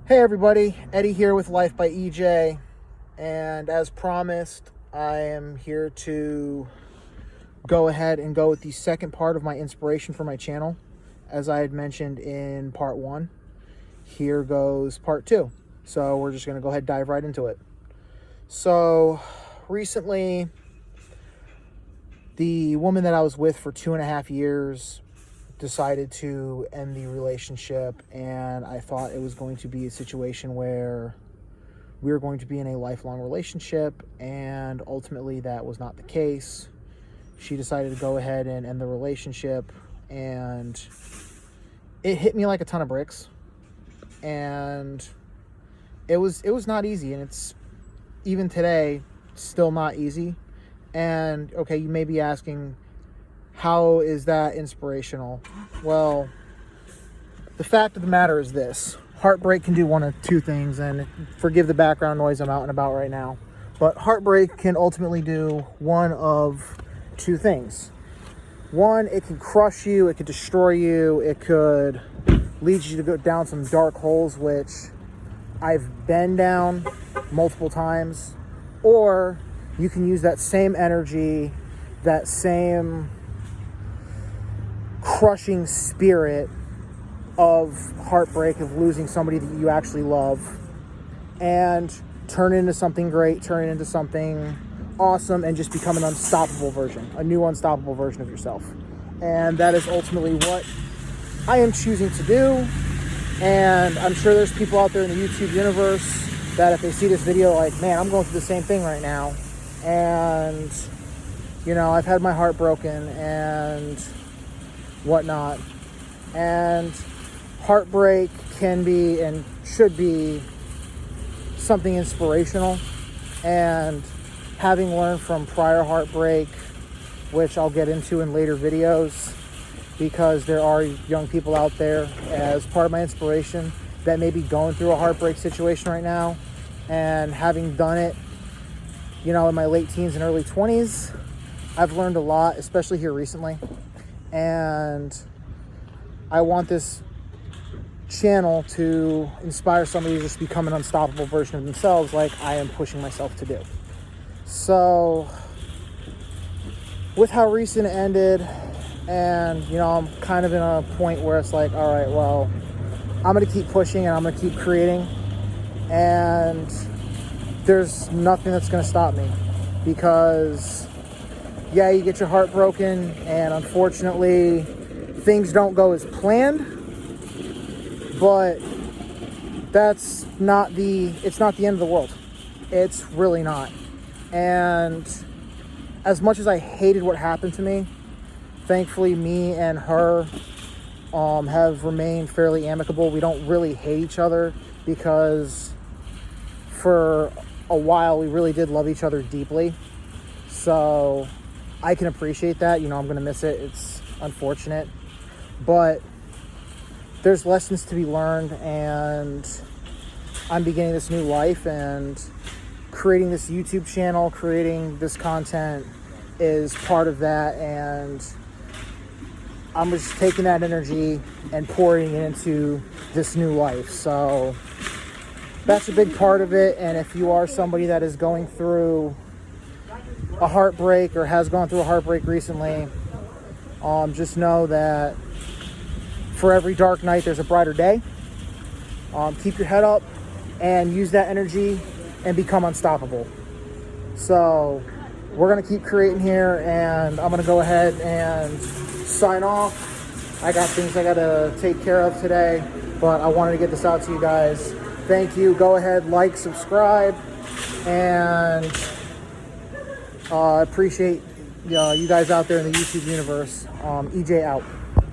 Hey everybody, Eddie here with Life by EJ, and as promised, I am here to go ahead and go with the second part of my inspiration for my channel. As I had mentioned in part one, here goes part two. So we're just going to go ahead and dive right into it. So recently, the woman that I was with for 2.5 years decided to end the relationship, and I thought it was going to be a situation where we were going to be in a lifelong relationship, and ultimately that was not the case. She decided to go ahead and end the relationship, and it hit me like a ton of bricks, and it was not easy, and it's even today still not easy. And okay, you may be asking, how is that inspirational? Well, the fact of the matter is this. Heartbreak can do one of two things, and forgive the background noise, I'm out and about right now. But heartbreak can ultimately do one of two things. One, it can crush you, it could destroy you, it could lead you to go down some dark holes, which I've been down multiple times. Or you can use that same energy, that same crushing spirit of heartbreak, of losing somebody that you actually love, and turn it into something great, turn it into something awesome, and just become an unstoppable version, a new unstoppable version of yourself. And that is ultimately what I am choosing to do. And I'm sure there's people out there in the YouTube universe that if they see this video, like, man, I'm going through the same thing right now, and you know, I've had my heart broken and whatnot. And heartbreak can be and should be something inspirational. And having learned from prior heartbreak, which I'll get into in later videos, because there are young people out there as part of my inspiration that may be going through a heartbreak situation right now. And having done it, you know, in my late teens and early 20s, I've learned a lot, especially here recently. And I want this channel to inspire somebody to just become an unstoppable version of themselves, like I am pushing myself to do. So with how recent it ended, and you know, I'm kind of in a point where it's like, all right, well, I'm going to keep pushing and I'm going to keep creating, and there's nothing that's going to stop me. Because yeah, you get your heart broken, and unfortunately things don't go as planned, but it's not the end of the world. It's really not. And as much as I hated what happened to me, thankfully me and her have remained fairly amicable. We don't really hate each other, because for a while we really did love each other deeply. So I can appreciate that. You know, I'm going to miss it. It's unfortunate. But there's lessons to be learned, and I'm beginning this new life, and creating this YouTube channel, creating this content is part of that. And I'm just taking that energy and pouring it into this new life. So that's a big part of it. And if you are somebody that is going through a heartbreak or has gone through a heartbreak recently, just know that for every dark night there's a brighter day. Keep your head up and use that energy and become unstoppable. So we're going to keep creating here, and I'm going to go ahead and sign off. I got things I got to take care of today, but I wanted to get this out to you guys. Thank you. Go ahead, like, subscribe, and appreciate you guys out there in the YouTube universe. EJ out.